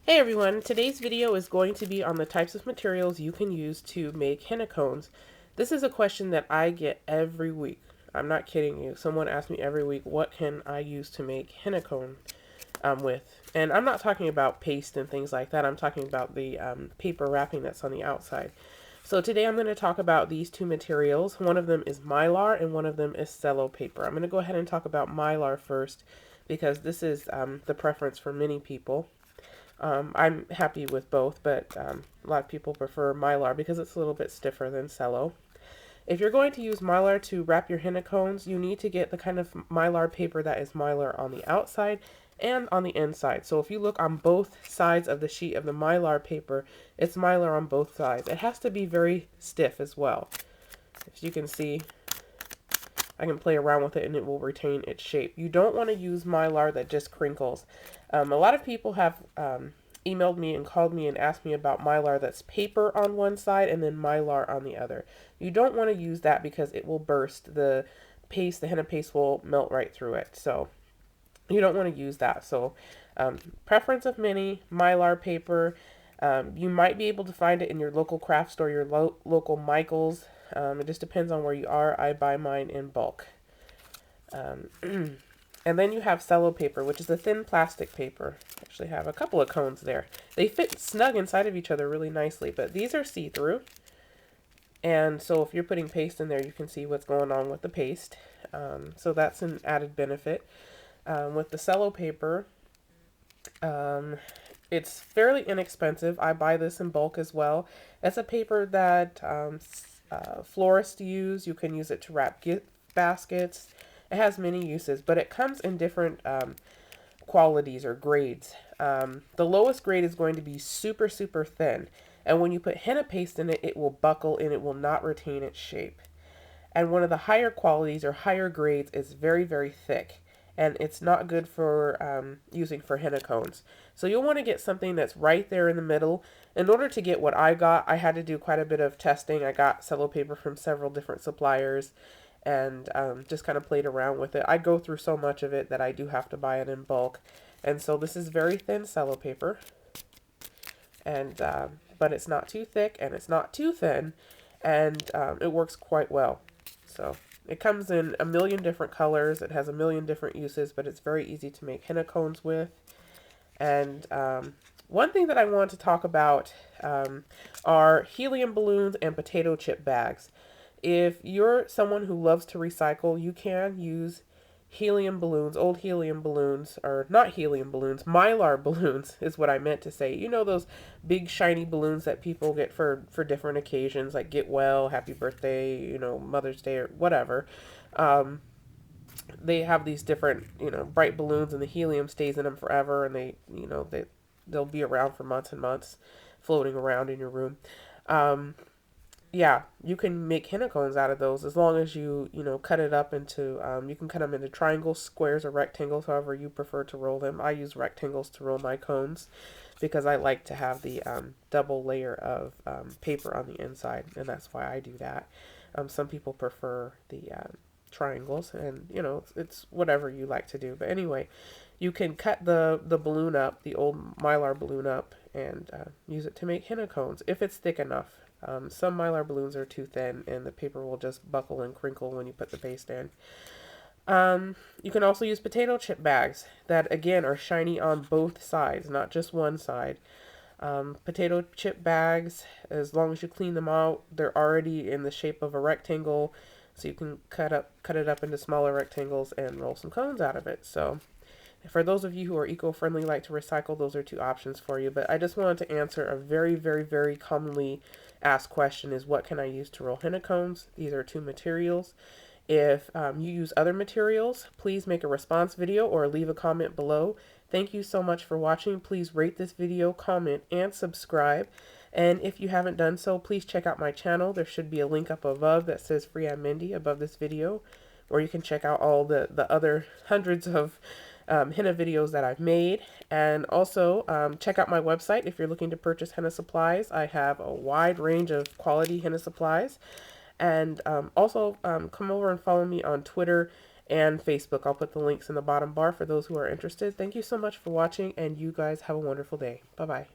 Hey everyone, today's video is going to be on the types of materials you can use to make henna cones. This is a question that I get every week. I'm not kidding you. Someone asks me every week, what can I use to make henna cone with? And I'm not talking about paste and things like that. I'm talking about the paper wrapping that's on the outside. So today I'm going to talk about these two materials. One of them is Mylar and one of them is cello paper. I'm going to go ahead and talk about Mylar first because this is the preference for many people. I'm happy with both, but a lot of people prefer Mylar because it's a little bit stiffer than cello. If you're going to use Mylar to wrap your henna cones, you need to get the kind of Mylar paper that is Mylar on the outside and on the inside. So if you look on both sides of the sheet of the Mylar paper, it's Mylar on both sides. It has to be very stiff as well. As you can see, I can play around with it and it will retain its shape. You don't want to use Mylar that just crinkles. A lot of people have emailed me and called me and asked me about Mylar that's paper on one side and then Mylar on the other. You don't want to use that because it will burst. The paste, the henna paste will melt right through it. So you don't want to use that. So preference of many, Mylar paper. You might be able to find it in your local craft store, your local Michael's. It just depends on where you are. I buy mine in bulk. And then you have cello paper, which is a thin plastic paper. I actually have a couple of cones there. They fit snug inside of each other really nicely, but these are see-through. And so if you're putting paste in there, you can see what's going on with the paste. So that's an added benefit. With the cello paper, it's fairly inexpensive. I buy this in bulk as well. It's a paper that florists use. You can use it to wrap gift baskets. It has many uses, but it comes in different qualities or grades. The lowest grade is going to be super, super thin. And when you put henna paste in it, it will buckle and it will not retain its shape. And one of the higher qualities or higher grades is very, very thick. And it's not good for using for henna cones. So you'll want to get something that's right there in the middle. In order to get what I got, I had to do quite a bit of testing. I got cello paper from several different suppliers and just kind of played around with it. I go through so much of it that I do have to buy it in bulk. And so this is very thin cello paper. And but it's not too thick and it's not too thin. And it works quite well. So it comes in a million different colors. It has a million different uses, but it's very easy to make henna cones with. And one thing that I want to talk about are helium balloons and potato chip bags. If you're someone who loves to recycle, you can use helium balloons, old helium balloons, or not helium balloons, Mylar balloons is what I meant to say. You know those big shiny balloons that people get for different occasions, like get well, happy birthday, you know, Mother's Day or whatever. They have these different, you know, bright balloons and the helium stays in them forever and they, you know, they'll be around for months and months floating around in your room. Yeah, you can make henna cones out of those as long as you know, cut it up into, you can cut them into triangles, squares, or rectangles, however you prefer to roll them. I use rectangles to roll my cones because I like to have the double layer of paper on the inside, and that's why I do that. Some people prefer the triangles, and, you know, it's whatever you like to do. But anyway, you can cut the balloon up, the old Mylar balloon up, and use it to make henna cones if it's thick enough. Some Mylar balloons are too thin and the paper will just buckle and crinkle when you put the paste in. You can also use potato chip bags that, again, are shiny on both sides, not just one side. Potato chip bags, as long as you clean them out, they're already in the shape of a rectangle, so you can cut it up into smaller rectangles and roll some cones out of it. So for those of you who are eco-friendly, like to recycle, those are two options for you. But I just wanted to answer a very, very, very commonly asked question is, what can I use to roll henna cones? These are two materials. If you use other materials, please make a response video or leave a comment below. Thank you so much for watching. Please rate this video, comment, and subscribe. And if you haven't done so, please check out my channel. There should be a link up above that says Free I'm Mindy above this video, where you can check out all the other hundreds of henna videos that I've made. And also check out my website if you're looking to purchase henna supplies. I have a wide range of quality henna supplies. And also come over and follow me on Twitter and Facebook. I'll put the links in the bottom bar for those who are interested. Thank you so much for watching, and you guys have a wonderful day. Bye bye.